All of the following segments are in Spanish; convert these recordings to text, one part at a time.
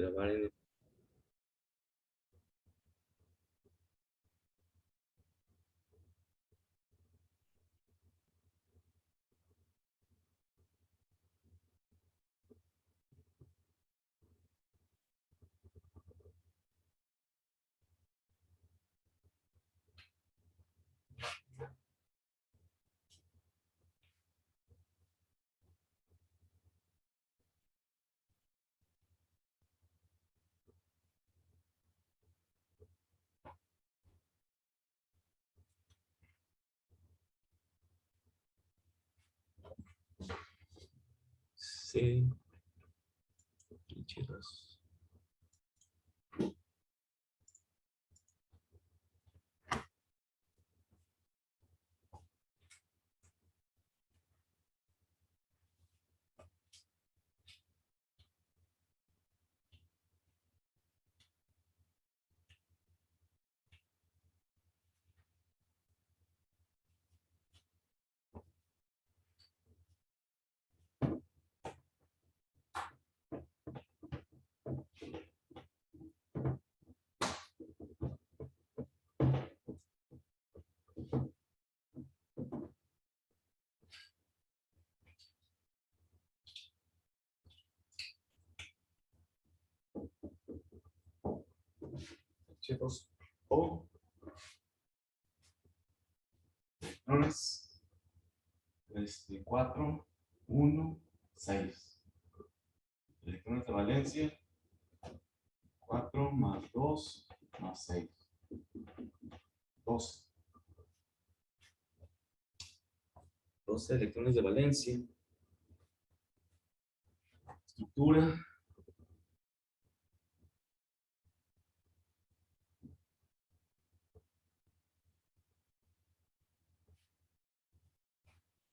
grabar en C, H2. H2O. Electrones. 4, 1, 6. Electrones de valencia. 4 más 2 más 6. 12. 12 electrones de valencia. Estructura.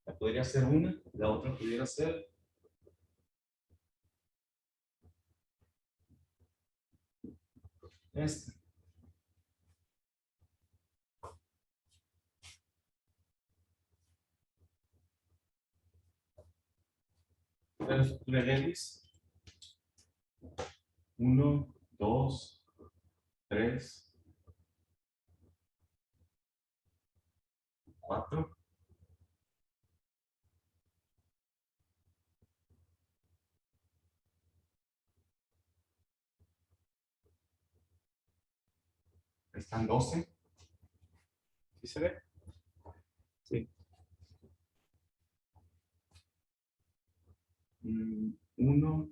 La podría ser una, la otra pudiera ser esta. La estructura de Lewis. 1, 2, 3, 4. Ahí están 12. ¿Sí se ve? Sí. 1,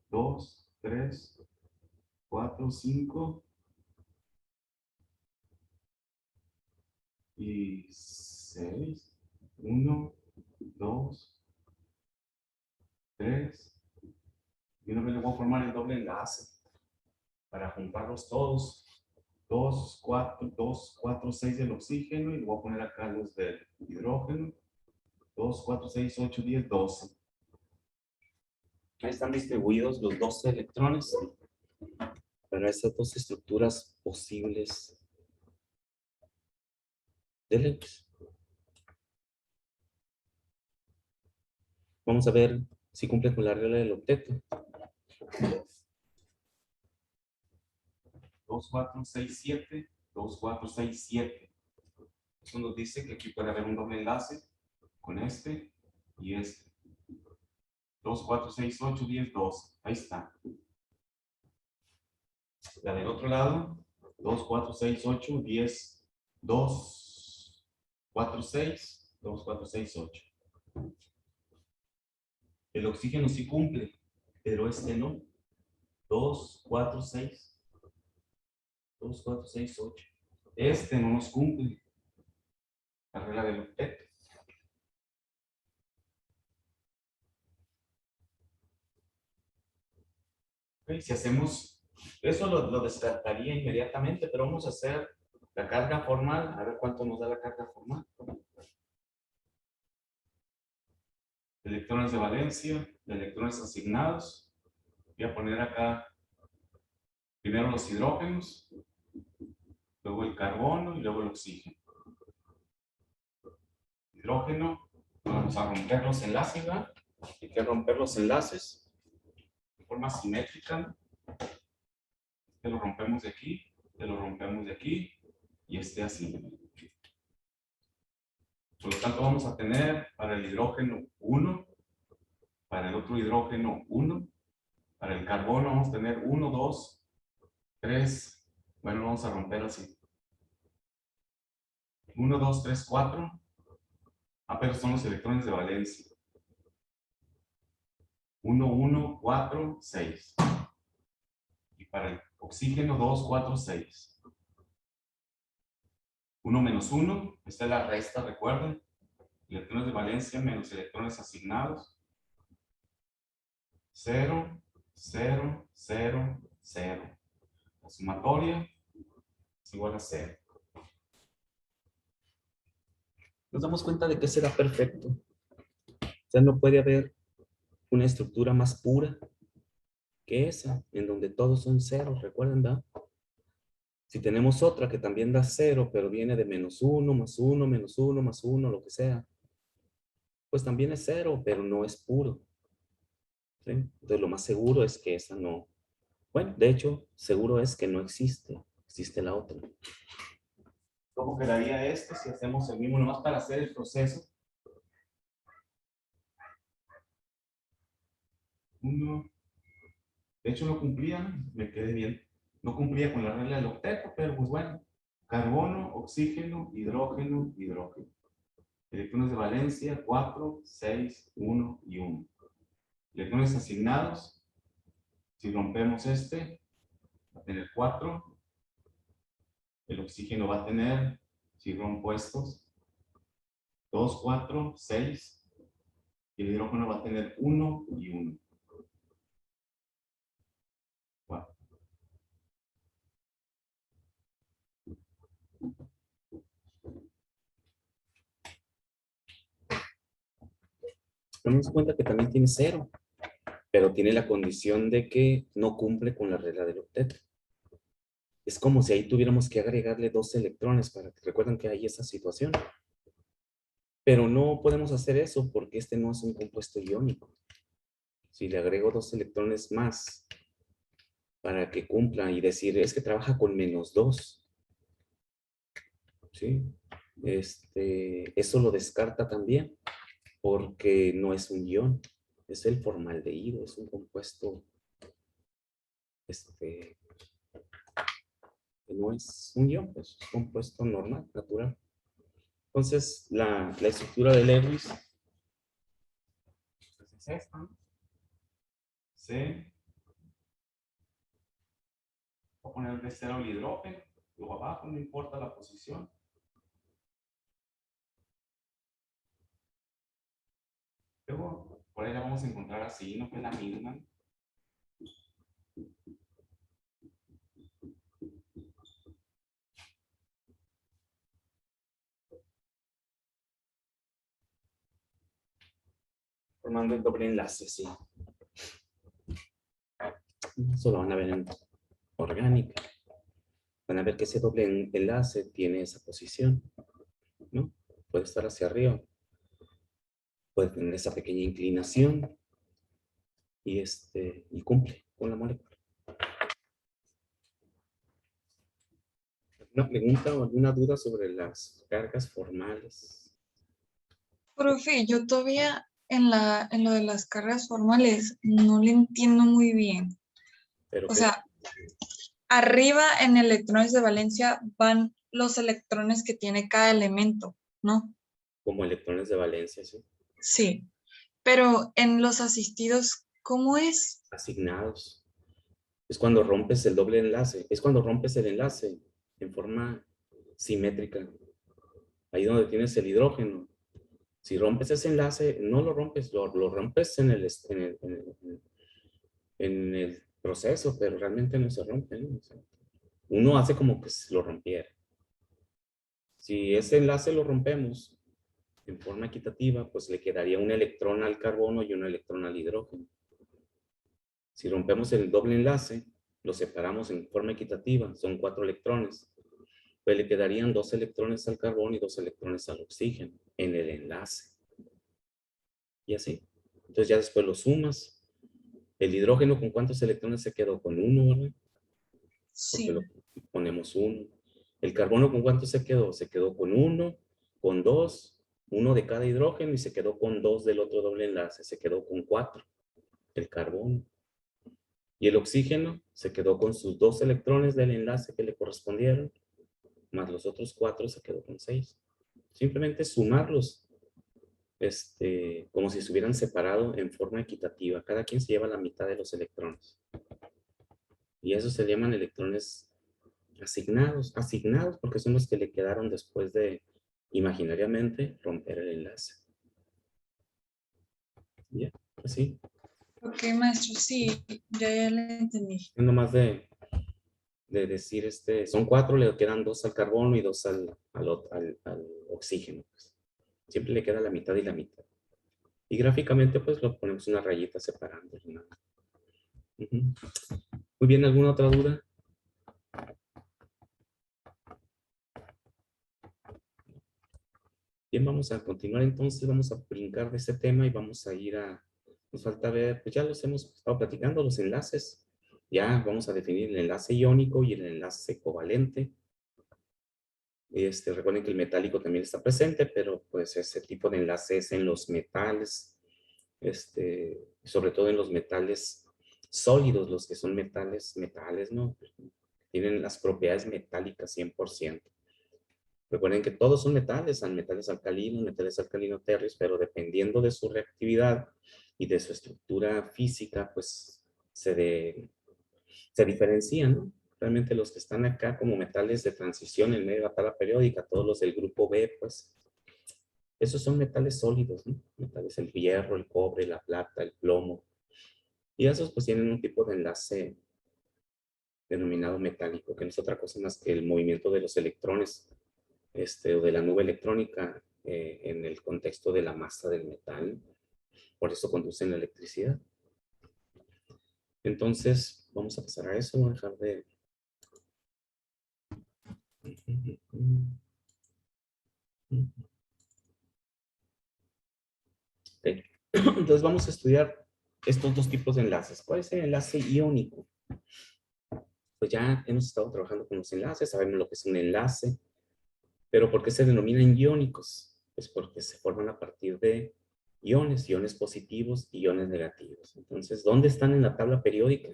2, 3, 4, 5 y 6. 1, 2, 3. Y una vez le voy a formar el doble enlace para juntarlos todos. 2, 4, 6 del oxígeno y le voy a poner acá los del hidrógeno. 2, 4, 6, 8, 10, 12. Ahí están distribuidos los 12 electrones para estas dos estructuras posibles de Lewis. Vamos a ver si cumple con la regla del octeto. 2, 4, 6, 7. 2, 4, 6, 7. Eso nos dice que aquí puede haber un doble enlace con este y este. 2, 4, 6, 8, 10, 12. Ahí está. La del otro lado. 2, 4, 6, 8, 10, 2, 4, 6, 2, 4, 6, 8. El oxígeno sí cumple, pero este no. 2, 4, 6. 2, 4, 6, 8. Este no nos cumple la regla del octeto. Okay, si hacemos eso, lo descartaría inmediatamente, pero vamos a hacer la carga formal, a ver cuánto nos da la carga formal. Electrones de valencia, electrones asignados. Voy a poner acá primero los hidrógenos, luego el carbono y luego el oxígeno. Hidrógeno, vamos a romper los enlaces, ¿verdad? Hay que romper los enlaces de forma simétrica. te lo rompemos de aquí, te lo rompemos de aquí, y así. Por lo tanto, vamos a tener para el hidrógeno 1, para el otro hidrógeno 1, para el carbono vamos a tener 1, 2, 3, bueno, vamos a romper así. 1, 2, 3, 4. Pero son los electrones de valencia. 1, 1, 4, 6. Y para el oxígeno 2, 4, 6. 1 menos 1, esta es la resta, recuerden. Electrones de valencia menos electrones asignados. 0, 0, 0, 0. La sumatoria es igual a 0. Nos damos cuenta de que será perfecto. O sea, no puede haber una estructura más pura que esa, en donde todos son ceros, ¿recuerdan, verdad? Si tenemos otra que también da 0, pero viene de menos 1, más 1, menos 1, más 1, lo que sea, pues también es 0, pero no es puro. ¿Sí? Entonces lo más seguro es que esa no. Bueno, de hecho, seguro es que no existe. Existe la otra. ¿Cómo quedaría esto si hacemos el mismo, nomás para hacer el proceso? 1. De hecho, no cumplía, ¿no? Me quedé bien. No cumplía con la regla del octeto, pero pues bueno. Carbono, oxígeno, hidrógeno, hidrógeno. Electrones de valencia, 4, 6, 1 y 1. Electrones asignados. Si rompemos va a tener 4. El oxígeno va a tener, si rompo estos, 2, 4, 6. Y el hidrógeno va a tener 1 y 1. 4. Nos damos cuenta que también tiene 0, pero tiene la condición de que no cumple con la regla del octeto. Es como si ahí tuviéramos que agregarle 2 electrones para que recuerden que hay esa situación. Pero no podemos hacer eso porque este no es un compuesto iónico. Si le agrego 2 electrones más para que cumpla y decir, es que trabaja con menos 2. ¿Sí? Eso lo descarta también porque no es un ion. Es el formaldehído, es un compuesto que no es un ion, es un compuesto normal, natural. Entonces, la estructura de Lewis pues es esta, ¿no? C. Voy a poner de 0 el hidrógeno, luego abajo, no importa la posición. Luego, por ahí la vamos a encontrar así, no que es la misma. Formando el doble enlace, sí. Eso lo van a ver en orgánica. Van a ver que ese doble enlace tiene esa posición, ¿no? Puede estar hacia arriba. Puede tener esa pequeña inclinación y cumple con la molécula. ¿Alguna pregunta o alguna duda sobre las cargas formales? Profe, yo todavía en lo de las cargas formales no le entiendo muy bien. Pero O sea, arriba en electrones de valencia van los electrones que tiene cada elemento, ¿no? como electrones de valencia, ¿sí? Sí. Pero en los asistidos, ¿cómo es? Asignados. Es cuando rompes el doble enlace. Es cuando rompes el enlace en forma simétrica. Ahí donde tienes el hidrógeno. Si rompes ese enlace, no lo rompes, lo rompes en el proceso, pero realmente no se rompe, ¿no? O sea, uno hace como que lo rompiera. Si ese enlace lo rompemos en forma equitativa, pues le quedaría un electrón al carbono y un electrón al hidrógeno. Si rompemos el doble enlace, lo separamos en forma equitativa, son 4 electrones, pues le quedarían 2 electrones al carbono y 2 electrones al oxígeno en el enlace. Y así. Entonces ya después lo sumas. El hidrógeno, ¿con cuántos electrones se quedó? Con 1, ¿verdad? Sí. Ponemos 1. ¿El carbono con cuánto se quedó? Se quedó con 1, con 2, 1 de cada hidrógeno y se quedó con 2 del otro doble enlace. Se quedó con 4 el carbono. Y el oxígeno se quedó con sus 2 electrones del enlace que le correspondieron, más los otros 4 se quedó con 6. Simplemente sumarlos, como si se hubieran separado en forma equitativa. Cada quien se lleva la mitad de los electrones. Y esos se llaman electrones asignados porque son los que le quedaron después de, imaginariamente, romper el enlace. ¿Ya? Así. Ok, maestro, sí, ya le entendí. Es nomás de decir, son 4, le quedan 2 al carbono y 2 al oxígeno. Pues. Siempre le queda la mitad y la mitad. Y gráficamente, pues, lo ponemos una rayita separando. ¿No? Muy bien, ¿alguna otra duda? Bien, vamos a continuar entonces, vamos a brincar de este tema y vamos a ir nos falta ver, pues ya los hemos estado platicando, los enlaces. Ya vamos a definir el enlace iónico y el enlace covalente. Recuerden que el metálico también está presente, pero pues ese tipo de enlace es en los metales, sobre todo en los metales sólidos, los que son metales, ¿no? Tienen las propiedades metálicas 100%. Recuerden que todos son metales metales alcalino tercios, pero dependiendo de su reactividad y de su estructura física, pues se diferencian, ¿no? Realmente los que están acá como metales de transición en medio de la tabla periódica, todos los del grupo B, pues esos son metales sólidos, ¿no? Metales, el hierro, el cobre, la plata, el plomo. Y esos pues tienen un tipo de enlace denominado metálico, que no es otra cosa más que el movimiento de los electrones o de la nube electrónica en el contexto de la masa del metal. Por eso conducen la electricidad. Entonces, vamos a pasar a eso. Voy a dejar de... Okay. Entonces, vamos a estudiar estos dos tipos de enlaces. ¿Cuál es el enlace iónico? Pues ya hemos estado trabajando con los enlaces, sabemos lo que es un enlace, pero ¿por qué se denominan iónicos? Pues porque se forman a partir de iones positivos y iones negativos. Entonces, ¿dónde están en la tabla periódica?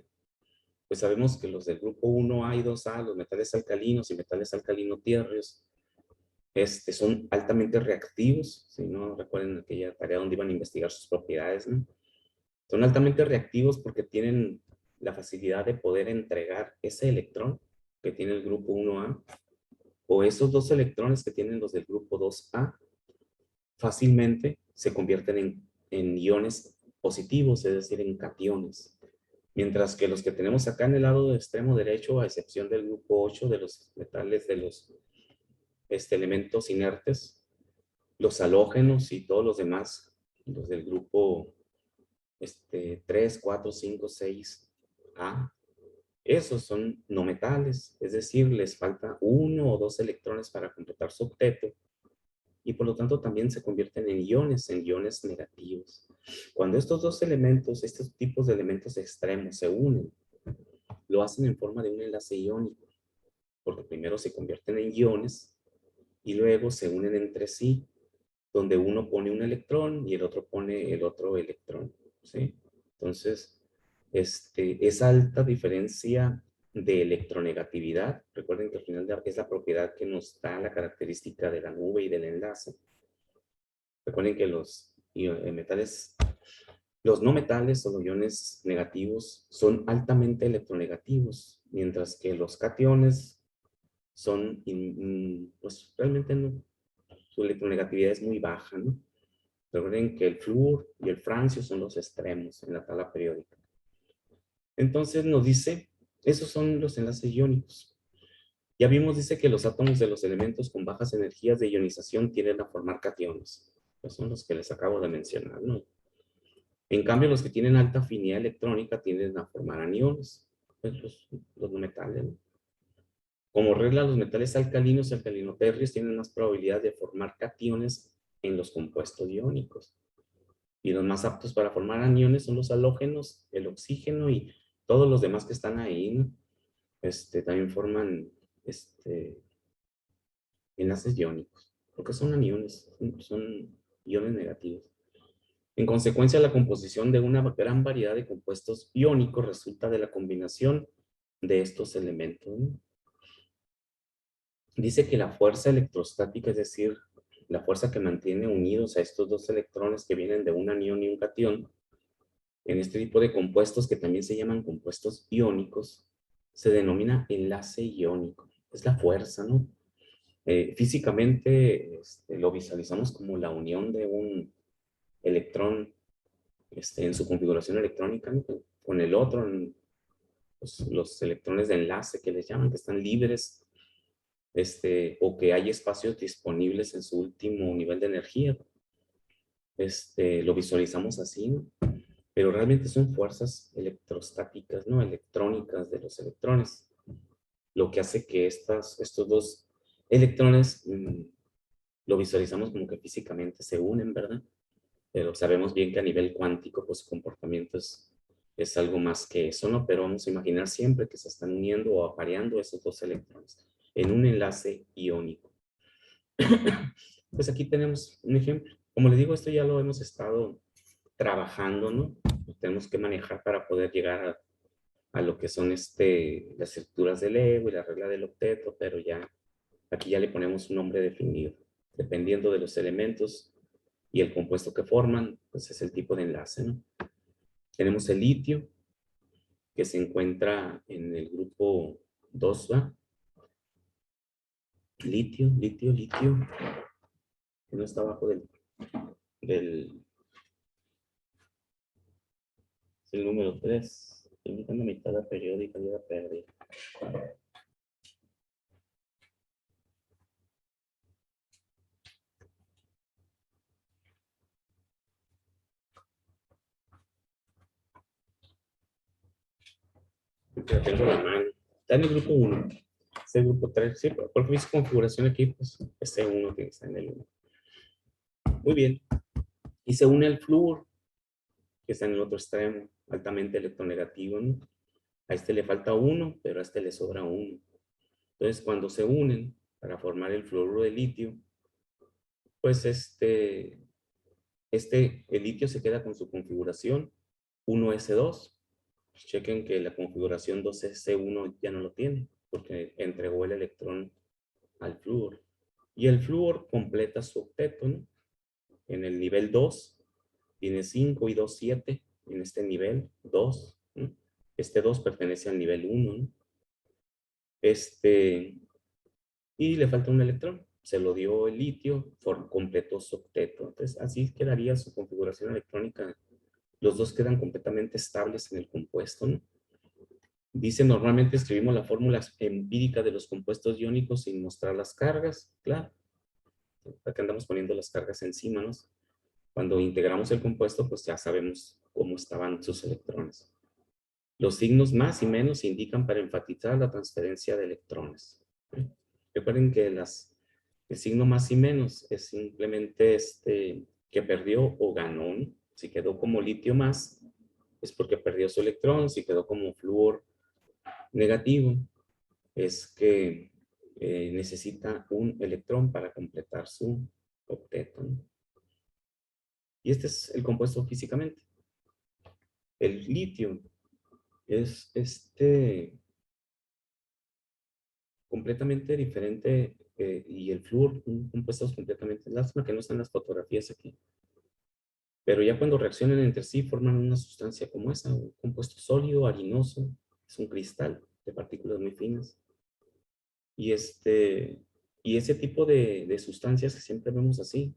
Pues sabemos que los del grupo 1A y 2A, los metales alcalinos y metales alcalino-tierreos, son altamente reactivos, si no recuerden aquella tarea donde iban a investigar sus propiedades, ¿no? Son altamente reactivos porque tienen la facilidad de poder entregar ese electrón que tiene el grupo 1A o esos 2 electrones que tienen los del grupo 2A, fácilmente se convierten en iones positivos, es decir, en cationes. Mientras que los que tenemos acá en el lado extremo derecho, a excepción del grupo 8 de los metales, de los elementos inertes, los halógenos y todos los demás, los del grupo 3, 4, 5, 6A, esos son no metales, es decir, les falta 1 o 2 electrones para completar su octeto y por lo tanto también se convierten en iones negativos. Cuando estos dos elementos, estos tipos de elementos extremos se unen, lo hacen en forma de un enlace iónico, porque primero se convierten en iones y luego se unen entre sí, donde uno pone un electrón y el otro pone el otro electrón, ¿sí? Entonces, esa alta diferencia de electronegatividad, recuerden que al final es la propiedad que nos da la característica de la nube y del enlace. Recuerden que los metales, los no metales o los iones negativos son altamente electronegativos, mientras que los cationes son, pues realmente no, su electronegatividad es muy baja, ¿no? Recuerden que el flúor y el francio son los extremos en la tabla periódica. Entonces nos dice, esos son los enlaces iónicos. Ya vimos, dice que los átomos de los elementos con bajas energías de ionización tienden a formar cationes. Esos son los que les acabo de mencionar, ¿no? En cambio, los que tienen alta afinidad electrónica tienden a formar aniones, pues los no metales, ¿no? Como regla, los metales alcalinos y alcalinoterrios tienen más probabilidad de formar cationes en los compuestos iónicos. Y los más aptos para formar aniones son los halógenos, el oxígeno y todos los demás que están ahí, ¿no? También forman enlaces iónicos, porque son aniones, son iones negativos. En consecuencia, la composición de una gran variedad de compuestos iónicos resulta de la combinación de estos elementos, ¿no? Dice que la fuerza electrostática, es decir, la fuerza que mantiene unidos a estos dos electrones que vienen de un anión y un catión, en este tipo de compuestos que también se llaman compuestos iónicos, se denomina enlace iónico. Es la fuerza, ¿no? Físicamente lo visualizamos como la unión de un electrón en su configuración electrónica, ¿no? Con el otro, los electrones de enlace que les llaman, que están libres, o que hay espacios disponibles en su último nivel de energía. Lo visualizamos así, ¿no? Pero realmente son fuerzas electrostáticas, ¿no? Electrónicas de los electrones, lo que hace que estos dos electrones lo visualizamos como que físicamente se unen, ¿verdad? Pero sabemos bien que a nivel cuántico, pues su comportamiento es algo más que eso, ¿no? Pero vamos a imaginar siempre que se están uniendo o apareando esos dos electrones en un enlace iónico. Pues aquí tenemos un ejemplo. Como les digo, esto ya lo hemos estado trabajando, ¿no? Lo tenemos que manejar para poder llegar a lo que son las estructuras del ego y la regla del octeto, pero ya aquí ya le ponemos un nombre definido. Dependiendo de los elementos y el compuesto que forman, pues es el tipo de enlace, ¿no? Tenemos el litio, que se encuentra en el grupo 2A. Litio, que no está abajo del es el número 3. Estoy buscando mi tabla periódica, ya la perdí. La tengo en la mano. Está en el grupo 1. Es el grupo 3. Sí, porque mi configuración aquí, pues, este 1 tiene que estar en el 1. Muy bien. Y se une el flúor, que está en el otro extremo, altamente electronegativo, ¿no? A este le falta 1, pero a este le sobra 1. Entonces, cuando se unen para formar el fluoruro de litio, pues el litio se queda con su configuración 1s2. Pues chequen que la configuración 2s1 ya no lo tiene, porque entregó el electrón al flúor. Y el flúor completa su octeto, ¿no? En el nivel 2 tiene 5 y 2, 7. En este nivel 2, ¿no? Este 2 pertenece al nivel 1, ¿no? Y le falta un electrón. Se lo dio el litio, completó su octeto. Entonces, así quedaría su configuración electrónica. Los dos quedan completamente estables en el compuesto, ¿no? Dice, normalmente escribimos la fórmula empírica de los compuestos iónicos sin mostrar las cargas. Claro, acá andamos poniendo las cargas encima, ¿no? Cuando integramos el compuesto, pues ya sabemos cómo estaban sus electrones. Los signos más y menos indican para enfatizar la transferencia de electrones. Recuerden que el signo más y menos es simplemente que perdió o ganó, ¿no? Si quedó como litio más, es porque perdió su electrón. Si quedó como flúor negativo, es que necesita un electrón para completar su octeto, ¿no? Y este es el compuesto físicamente. El litio es completamente diferente y el flúor, compuestos completamente. Lástima que no están las fotografías aquí. Pero ya cuando reaccionan entre sí forman una sustancia como esa, un compuesto sólido, harinoso, es un cristal de partículas muy finas. Y ese tipo de sustancias que siempre vemos así,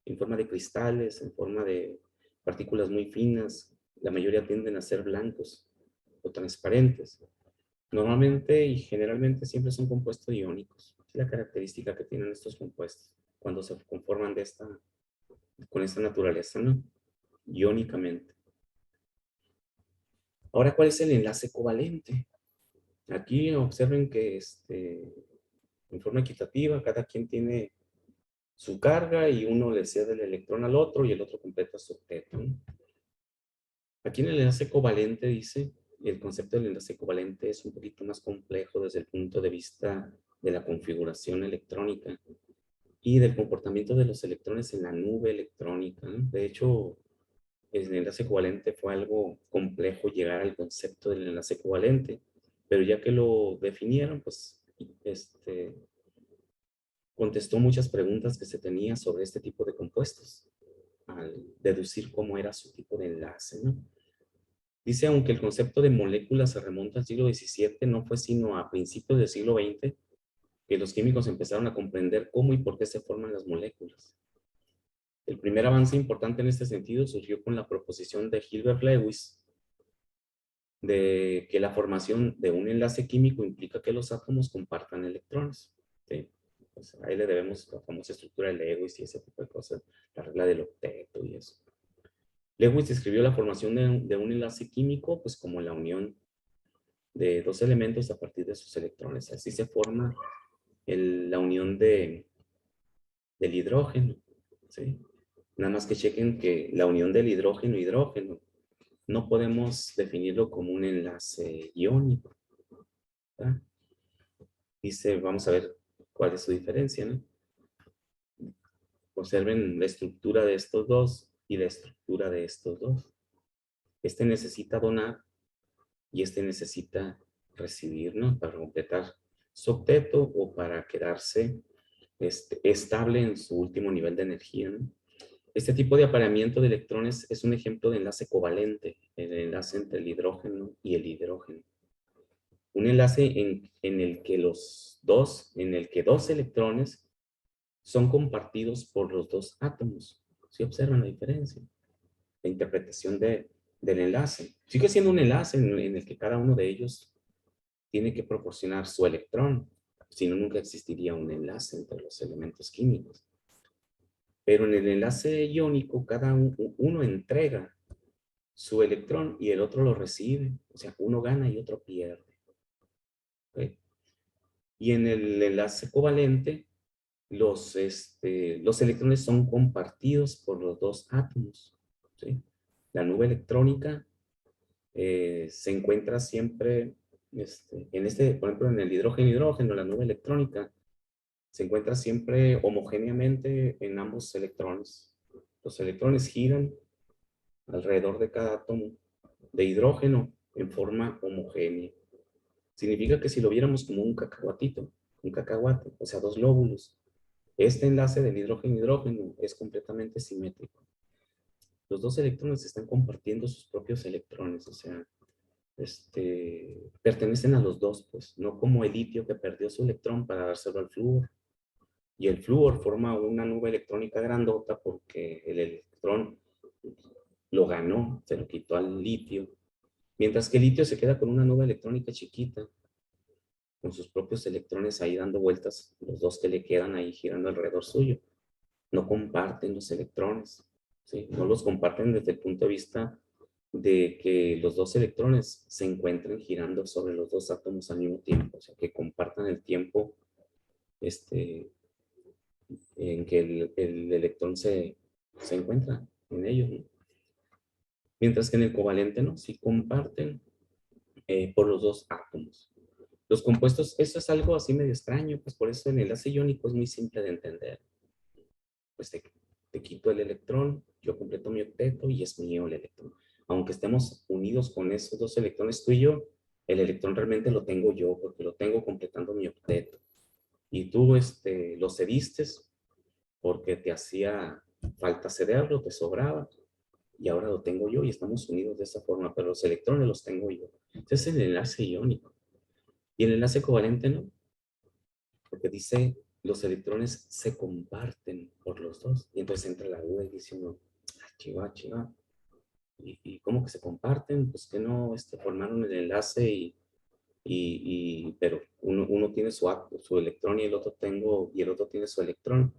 en forma de cristales, en forma de partículas muy finas, la mayoría tienden a ser blancos o transparentes. Normalmente y generalmente siempre son compuestos iónicos. Es la característica que tienen estos compuestos cuando se conforman con esta naturaleza, ¿no? Iónicamente. Ahora, ¿cuál es el enlace covalente? Aquí observen que en forma equitativa cada quien tiene su carga y uno le cede el electrón al otro y el otro completa su octeto, ¿no? Aquí en el enlace covalente dice, el concepto del enlace covalente es un poquito más complejo desde el punto de vista de la configuración electrónica y del comportamiento de los electrones en la nube electrónica, ¿no? De hecho, el enlace covalente fue algo complejo llegar al concepto del enlace covalente, pero ya que lo definieron, pues, contestó muchas preguntas que se tenía sobre este tipo de compuestos, al deducir cómo era su tipo de enlace, ¿no? Dice, aunque el concepto de moléculas se remonta al siglo XVII, no fue sino a principios del siglo XX que los químicos empezaron a comprender cómo y por qué se forman las moléculas. El primer avance importante en este sentido surgió con la proposición de Gilbert Lewis de que la formación de un enlace químico implica que los átomos compartan electrones. ¿Sí? Pues ahí le debemos la famosa estructura de Lewis y ese tipo de cosas, la regla del octeto y eso. Lewis describió la formación de un enlace químico pues como la unión de dos elementos a partir de sus electrones. Así se forma la unión del hidrógeno. ¿Sí? Nada más que chequen que la unión del hidrógeno no podemos definirlo como un enlace iónico. ¿Verdad? Dice, vamos a ver cuál es su diferencia, ¿no? Observen la estructura de estos dos y la estructura de estos dos. Este necesita donar y este necesita recibir, ¿no? Para completar su octeto o para quedarse estable en su último nivel de energía, ¿no? Este tipo de apareamiento de electrones es un ejemplo de enlace covalente, el enlace entre el hidrógeno y el hidrógeno. Un enlace en el que dos electrones son compartidos por los dos átomos. ¿Sí observan la diferencia? La interpretación del enlace. Sigue siendo un enlace en el que cada uno de ellos tiene que proporcionar su electrón. Si no, nunca existiría un enlace entre los elementos químicos. Pero en el enlace iónico, cada uno entrega su electrón y el otro lo recibe. O sea, uno gana y otro pierde. ¿Okay? Y en el enlace covalente, los electrones son compartidos por los dos átomos. ¿Sí? La nube electrónica se encuentra siempre, por ejemplo, en el hidrógeno, la nube electrónica se encuentra siempre homogéneamente en ambos electrones. Los electrones giran alrededor de cada átomo de hidrógeno en forma homogénea. Significa que si lo viéramos como un cacahuate, o sea, dos lóbulos, este enlace del hidrógeno-hidrógeno es completamente simétrico. Los dos electrones están compartiendo sus propios electrones, o sea, pertenecen a los dos, pues, no como el litio que perdió su electrón para dárselo al flúor. Y el flúor forma una nube electrónica grandota porque el electrón lo ganó, se lo quitó al litio. Mientras que el litio se queda con una nube electrónica chiquita, con sus propios electrones ahí dando vueltas, los dos que le quedan ahí girando alrededor suyo. No comparten los electrones, ¿sí? No los comparten desde el punto de vista de que los dos electrones se encuentren girando sobre los dos átomos al mismo tiempo, o sea, que compartan el tiempo en que el electrón se encuentra en ellos, ¿no? Mientras que en el covalente, ¿no? Sí comparten por los dos átomos. Los compuestos, eso es algo así medio extraño, pues por eso el enlace iónico es muy simple de entender. Pues te quito el electrón, yo completo mi octeto y es mío el electrón. Aunque estemos unidos con esos dos electrones, tú y yo, el electrón realmente lo tengo yo, porque lo tengo completando mi octeto. Y tú lo cediste porque te hacía falta cederlo, te sobraba, y ahora lo tengo yo y estamos unidos de esa forma, pero los electrones los tengo yo. Ese es el enlace iónico. Y el enlace covalente no, porque dice los electrones se comparten por los dos. Y entonces entra la duda y dice uno, chiva. ¿Y cómo que se comparten? Pues que no formaron el enlace pero uno tiene su electrón y el otro tiene su electrón.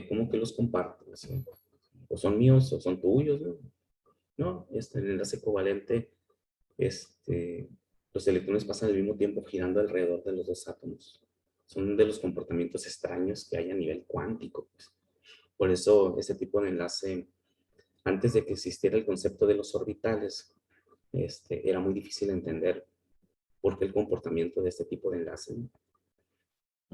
¿Cómo que los comparten? O son míos o son tuyos, ¿no? No, el enlace covalente, los electrones pasan al mismo tiempo girando alrededor de los dos átomos. Son de los comportamientos extraños que hay a nivel cuántico, pues. Por eso, este tipo de enlace, antes de que existiera el concepto de los orbitales, era muy difícil entender por qué el comportamiento de este tipo de enlace, ¿no?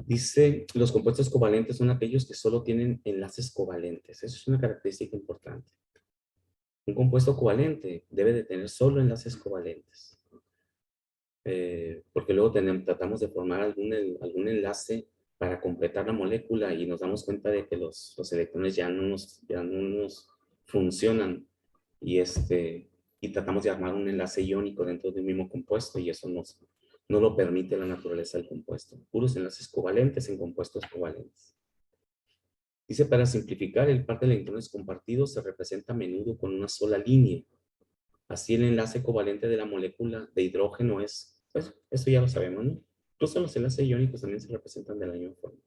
Dice, los compuestos covalentes son aquellos que solo tienen enlaces covalentes. Eso es una característica importante. Un compuesto covalente debe de tener solo enlaces covalentes. Porque luego tratamos de formar algún enlace para completar la molécula y nos damos cuenta de que los electrones ya no nos funcionan y, y tratamos de armar un enlace iónico dentro de un mismo compuesto y eso no lo permite la naturaleza del compuesto. Puros enlaces covalentes en compuestos covalentes. Dice, para simplificar, el par de electrones compartidos se representa a menudo con una sola línea. Así el enlace covalente de la molécula de hidrógeno es, pues, eso ya lo sabemos, ¿no? Incluso los enlaces iónicos también se representan de la misma forma.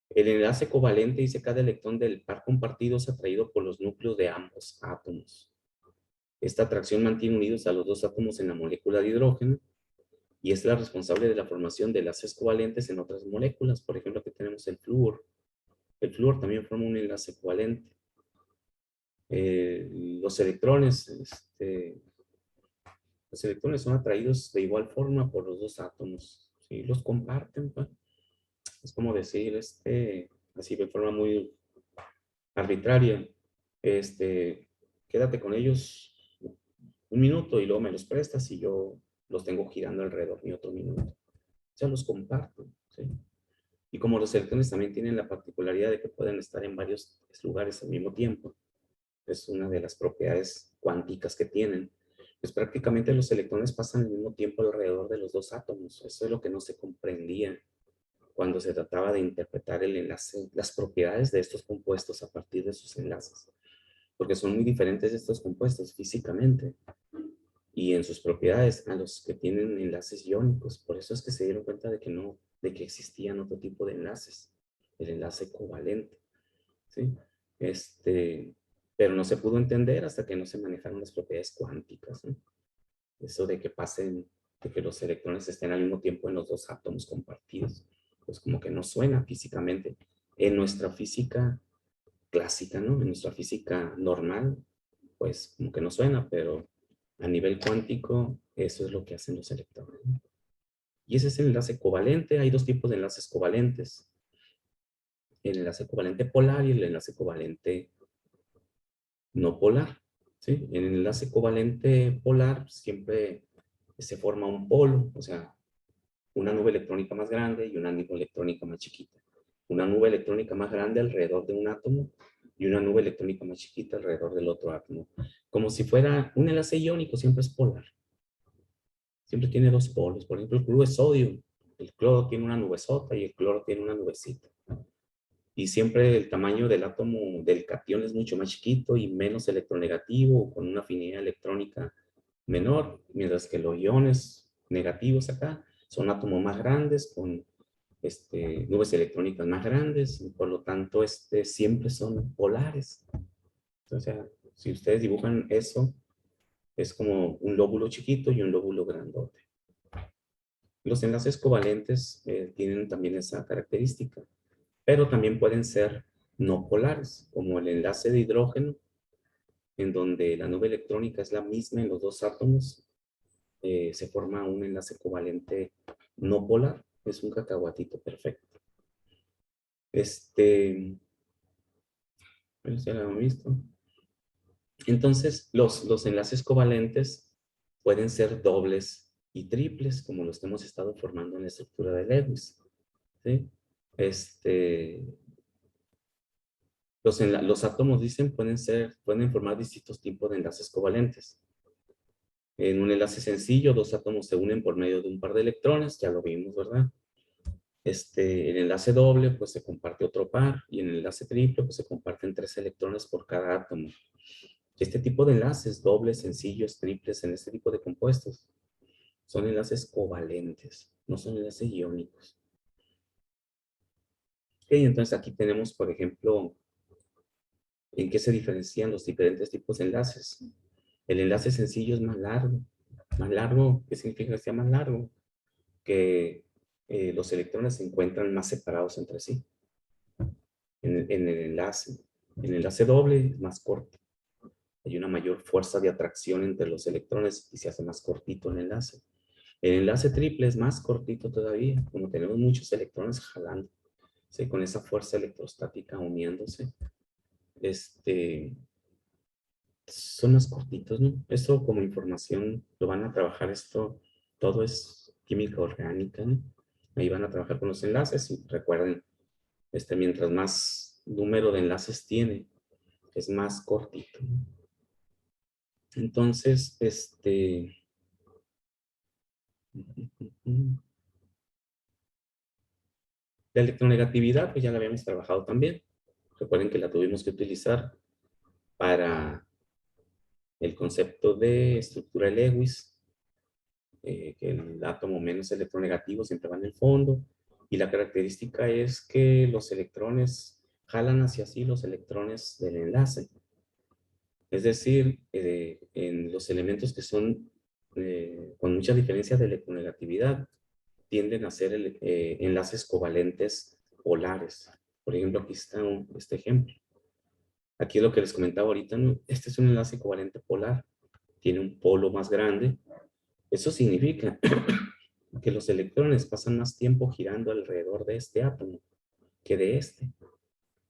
El enlace covalente dice cada electrón del par compartido es atraído por los núcleos de ambos átomos. Esta atracción mantiene unidos a los dos átomos en la molécula de hidrógeno y es la responsable de la formación de enlaces covalentes en otras moléculas. Por ejemplo, aquí tenemos el flúor. El flúor también forma un enlace covalente. Los electrones son atraídos de igual forma por los dos átomos. ¿Sí? Los comparten, pues. Es como decir, así de forma muy arbitraria, quédate con ellos un minuto y luego me los prestas y yo los tengo girando alrededor de otro minuto. O sea, los comparto, ¿sí? Y como los electrones también tienen la particularidad de que pueden estar en varios lugares al mismo tiempo, es una de las propiedades cuánticas que tienen, pues prácticamente los electrones pasan al mismo tiempo alrededor de los dos átomos. Eso es lo que no se comprendía cuando se trataba de interpretar el enlace, las propiedades de estos compuestos a partir de sus enlaces, porque son muy diferentes estos compuestos físicamente y en sus propiedades a los que tienen enlaces iónicos. Por eso es que se dieron cuenta de que existían otro tipo de enlaces, el enlace covalente, ¿sí? Pero no se pudo entender hasta que no se manejaron las propiedades cuánticas, ¿no? Eso de que los electrones estén al mismo tiempo en los dos átomos compartidos, pues como que no suena físicamente. En nuestra física clásica, ¿no? En nuestra física normal, pues como que no suena, pero a nivel cuántico, eso es lo que hacen los electrones, ¿no? Y ese es el enlace covalente. Hay dos tipos de enlaces covalentes. El enlace covalente polar y el enlace covalente no polar, ¿sí? En el enlace covalente polar siempre se forma un polo, o sea, una nube electrónica más grande y una nube electrónica más chiquita. Una nube electrónica más grande alrededor de un átomo y una nube electrónica más chiquita alrededor del otro átomo. Como si fuera un enlace iónico, siempre es polar. Siempre tiene dos polos. Por ejemplo, el cloruro de sodio. El cloro tiene una nubesota y el cloro tiene una nubecita. Y siempre el tamaño del átomo del catión es mucho más chiquito y menos electronegativo, con una afinidad electrónica menor, mientras que los iones negativos acá son átomos más grandes, con nubes electrónicas más grandes, y por lo tanto siempre son polares. O sea, si ustedes dibujan eso, es como un lóbulo chiquito y un lóbulo grandote. Los enlaces covalentes tienen también esa característica, pero también pueden ser no polares, como el enlace de hidrógeno, en donde la nube electrónica es la misma en los dos átomos, se forma un enlace covalente no polar, es un cacahuatito perfecto. Ya lo hemos visto. Entonces, los enlaces covalentes pueden ser dobles y triples, como los que hemos estado formando en la estructura de Lewis, ¿sí? Los átomos, dicen, pueden formar distintos tipos de enlaces covalentes. En un enlace sencillo, dos átomos se unen por medio de un par de electrones, ya lo vimos, ¿verdad? En el enlace doble, pues se comparte otro par, y en el enlace triple, pues se comparten 3 electrones por cada átomo. Este tipo de enlaces, dobles, sencillos, triples, en este tipo de compuestos, son enlaces covalentes, no son enlaces iónicos. Ok, entonces aquí tenemos, por ejemplo, en qué se diferencian los diferentes tipos de enlaces. El enlace sencillo es más largo. Más largo, ¿qué significa que sea más largo? Que los electrones se encuentran más separados entre sí. En el enlace doble es más corto. Hay una mayor fuerza de atracción entre los electrones y se hace más cortito el enlace. El enlace triple es más cortito todavía, como tenemos muchos electrones jalando, ¿sí? Con esa fuerza electrostática uniéndose. Son más cortitos, ¿no? Esto como información lo van a trabajar, esto todo es química orgánica, ¿no? Ahí van a trabajar con los enlaces y recuerden, mientras más número de enlaces tiene, es más cortito, ¿no? Entonces, la electronegatividad, pues ya la habíamos trabajado también. Recuerden que la tuvimos que utilizar para el concepto de estructura de Lewis, que el átomo menos electronegativo siempre va en el fondo, y la característica es que los electrones jalan hacia sí los electrones del enlace. Es decir, en los elementos que son con mucha diferencia de electronegatividad, tienden a ser enlaces covalentes polares. Por ejemplo, aquí está este ejemplo. Aquí es lo que les comentaba ahorita, ¿no? Este es un enlace covalente polar. Tiene un polo más grande. Eso significa que los electrones pasan más tiempo girando alrededor de este átomo que de este.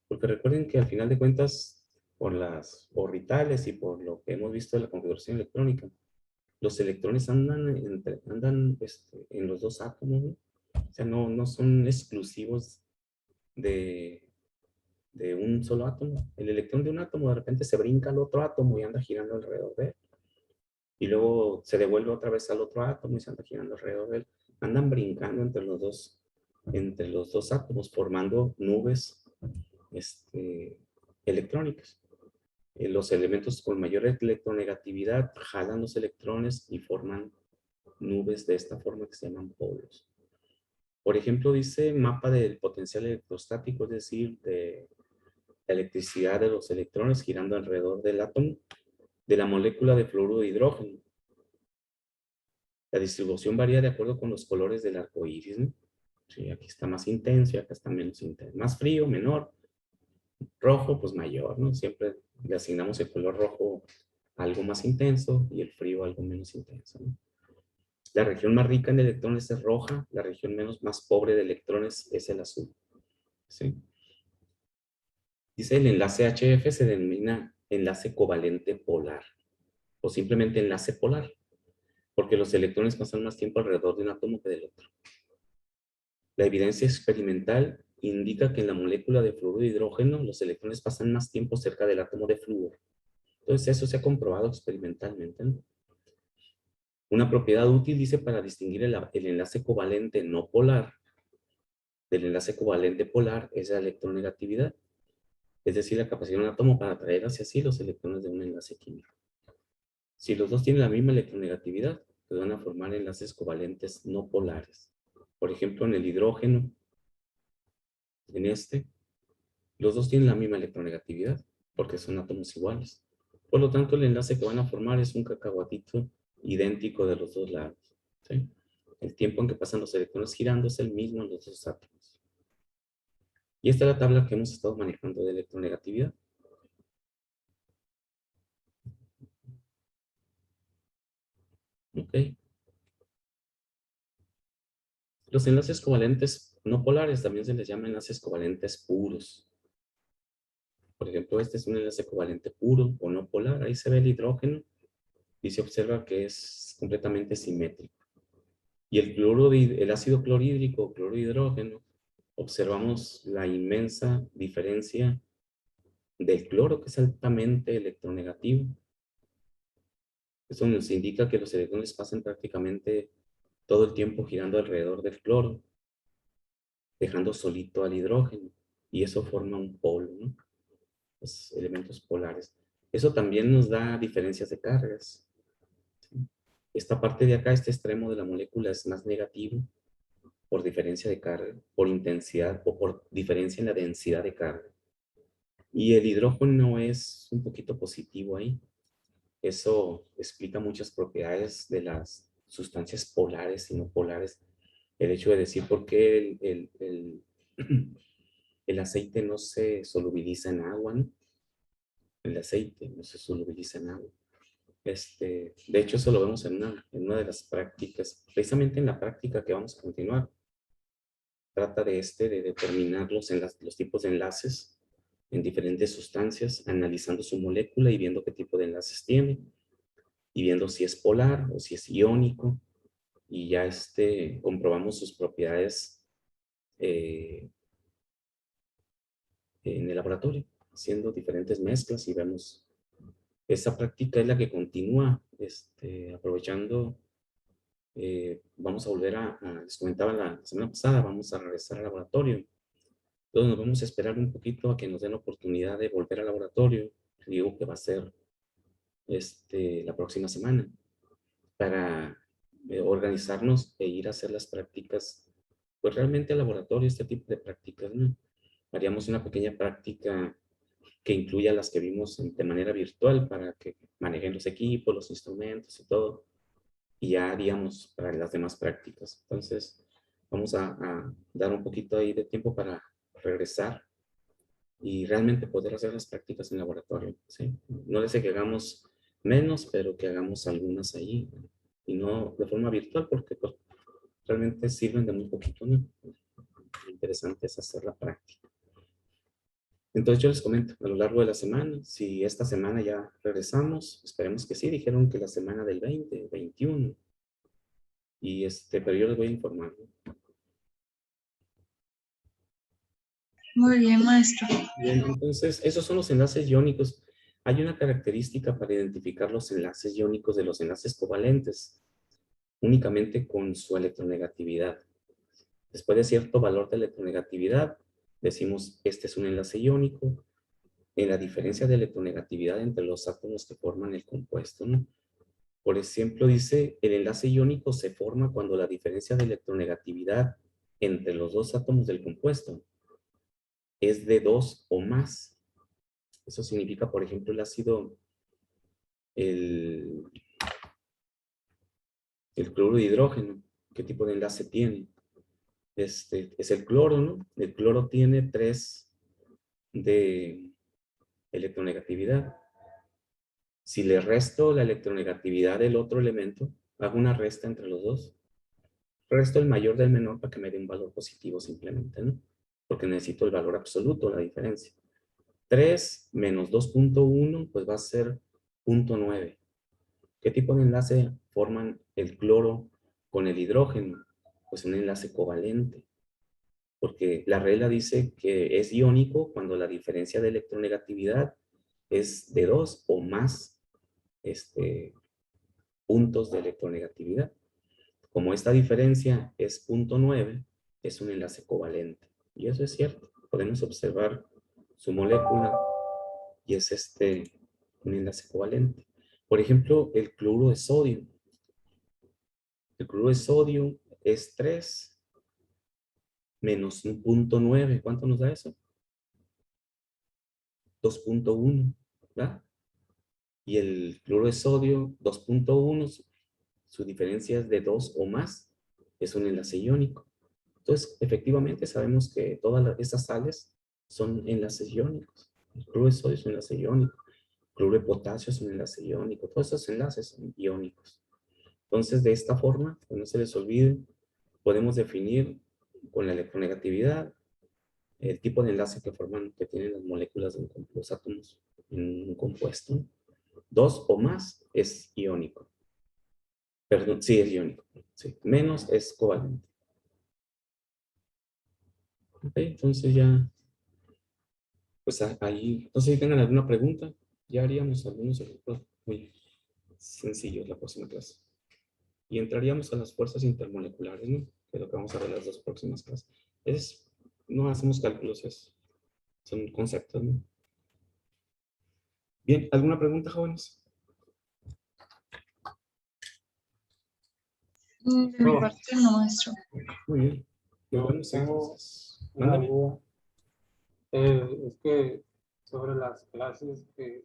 Porque recuerden que al final de cuentas, por las orbitales y por lo que hemos visto de la configuración electrónica, los electrones andan en los dos átomos, ¿no? O sea, no son exclusivos de un solo átomo. El electrón de un átomo de repente se brinca al otro átomo y anda girando alrededor de él. Y luego se devuelve otra vez al otro átomo y se anda girando alrededor de él. Andan brincando entre los dos átomos, formando nubes electrónicas. Los elementos con mayor electronegatividad jalan los electrones y forman nubes de esta forma que se llaman polos. Por ejemplo, dice mapa del potencial electrostático, es decir, de la electricidad de los electrones girando alrededor del átomo de la molécula de fluoruro de hidrógeno. La distribución varía de acuerdo con los colores del arco iris, ¿no? Sí, aquí está más intenso y acá está menos intenso. Más frío, menor. Rojo, pues mayor, ¿no? Siempre le asignamos el color rojo a algo más intenso y el frío a algo menos intenso, ¿no? La región más rica en electrones es roja, la región más pobre de electrones es el azul. ¿Sí? Dice el enlace HF se denomina enlace covalente polar o simplemente enlace polar, porque los electrones pasan más tiempo alrededor de un átomo que del otro. La evidencia experimental indica que en la molécula de fluoruro de hidrógeno los electrones pasan más tiempo cerca del átomo de flúor. Entonces eso se ha comprobado experimentalmente, ¿no? Una propiedad útil, dice, para distinguir el enlace covalente no polar del enlace covalente polar es la electronegatividad, es decir, la capacidad de un átomo para atraer hacia sí los electrones de un enlace químico. Si los dos tienen la misma electronegatividad, pues van a formar enlaces covalentes no polares. Por ejemplo, en el hidrógeno, los dos tienen la misma electronegatividad porque son átomos iguales. Por lo tanto, el enlace que van a formar es un cacahuatito idéntico de los dos lados, ¿sí? El tiempo en que pasan los electrones girando es el mismo en los dos átomos. Y esta es la tabla que hemos estado manejando de electronegatividad. Ok. Los enlaces covalentes no polares también se les llama enlaces covalentes puros. Por ejemplo, este es un enlace covalente puro o no polar. Ahí se ve el hidrógeno y se observa que es completamente simétrico. Y el ácido clorhídrico o cloro de hidrógeno, observamos la inmensa diferencia del cloro, que es altamente electronegativo. Eso nos indica que los electrones pasan prácticamente todo el tiempo girando alrededor del cloro, dejando solito al hidrógeno. Y eso forma un polo, ¿no? Los elementos polares. Eso también nos da diferencias de cargas. Esta parte de acá, este extremo de la molécula es más negativo por diferencia de carga, por intensidad o por diferencia en la densidad de carga. Y el hidrógeno es un poquito positivo ahí. Eso explica muchas propiedades de las sustancias polares y no polares. El hecho de decir por qué el aceite no se solubiliza en agua, ¿no? el aceite, no se solubiliza en agua. De hecho, eso lo vemos en una de las prácticas, precisamente en la práctica que vamos a continuar. Trata de determinar los tipos de enlaces en diferentes sustancias, analizando su molécula y viendo qué tipo de enlaces tiene, y viendo si es polar o si es iónico, y ya comprobamos sus propiedades en el laboratorio, haciendo diferentes mezclas y vemos. Esa práctica es la que continúa, aprovechando, vamos a volver les comentaba la semana pasada, vamos a regresar al laboratorio. Entonces nos vamos a esperar un poquito a que nos den la oportunidad de volver al laboratorio. Digo que va a ser la próxima semana, para organizarnos e ir a hacer las prácticas, pues realmente al laboratorio, este tipo de prácticas, ¿no? Haríamos una pequeña práctica que incluya las que vimos de manera virtual para que manejen los equipos, los instrumentos y todo. Y ya haríamos para las demás prácticas. Entonces, vamos a dar un poquito ahí de tiempo para regresar y realmente poder hacer las prácticas en laboratorio, ¿sí? No les sé que hagamos menos, pero que hagamos algunas ahí, y no de forma virtual, porque pues, realmente sirven de muy poquito, ¿no? Lo interesante es hacer la práctica. Entonces yo les comento a lo largo de la semana, si esta semana ya regresamos, esperemos que sí, dijeron que la semana del 20, 21, y pero yo les voy a informar, ¿no? Muy bien, maestro. Bien, entonces esos son los enlaces iónicos. Hay una característica para identificar los enlaces iónicos de los enlaces covalentes, únicamente con su electronegatividad. Después de cierto valor de electronegatividad, decimos este es un enlace iónico, en la diferencia de electronegatividad entre los átomos que forman el compuesto, ¿no? Por ejemplo, dice, el enlace iónico se forma cuando la diferencia de electronegatividad entre los dos átomos del compuesto es de 2 o más. Eso significa, por ejemplo, el ácido, el cloruro de hidrógeno. ¿Qué tipo de enlace tiene? Es el cloro, ¿no? El cloro tiene 3 de electronegatividad. Si le resto la electronegatividad del otro elemento, hago una resta entre los dos. Resto el mayor del menor para que me dé un valor positivo simplemente, ¿no? Porque necesito el valor absoluto, la diferencia. 3 menos 2.1, pues va a ser 0.9. ¿Qué tipo de enlace forman el cloro con el hidrógeno? Pues un enlace covalente. Porque la regla dice que es iónico cuando la diferencia de electronegatividad es de 2 o más puntos de electronegatividad. Como esta diferencia es 0.9, es un enlace covalente. Y eso es cierto. Podemos observar su molécula y es un enlace covalente. Por ejemplo, el cloruro de sodio. El cloruro de sodio es 3 menos un 0.9. ¿Cuánto nos da eso? 2.1, ¿verdad? Y el cloruro de sodio, 2.1, su diferencia es de 2 o más, es un enlace iónico. Entonces, efectivamente, sabemos que todas estas sales son enlaces iónicos. El cloruro de sodio es un enlace iónico. El cloruro de potasio es un enlace iónico. Todos esos enlaces son iónicos. Entonces, de esta forma, que no se les olvide, podemos definir con la electronegatividad el tipo de enlace que tienen las moléculas de los átomos en un compuesto. 2 o más es iónico. Perdón, sí, es iónico. Sí. Menos es covalente. Ok, entonces ya, pues ahí, no sé si tengan alguna pregunta, ya haríamos algunos ejemplos muy sencillos la próxima clase. Y entraríamos a las fuerzas intermoleculares, ¿no? Que es lo que vamos a ver las 2 próximas clases. No hacemos cálculos, son conceptos, ¿no? Bien, ¿alguna pregunta, jóvenes? De mi parte, no, maestro. Muy bien. Nos Yo vemos tengo entonces. una Mándame. duda. Es que sobre las clases que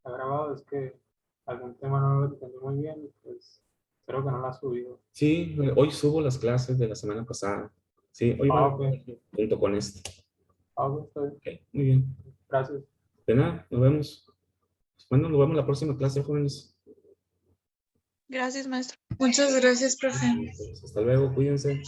ha grabado, es que algún tema no lo entendí muy bien, y pues creo que no lo ha subido. Sí, hoy subo las clases de la semana pasada. Sí, hoy van Ok. junto con esto. Ok, está bien. Ok, muy bien. Gracias. De nada, nos vemos. Bueno, nos vemos la próxima clase, jóvenes. Gracias, maestro. Muchas gracias, profe. Hasta luego, cuídense.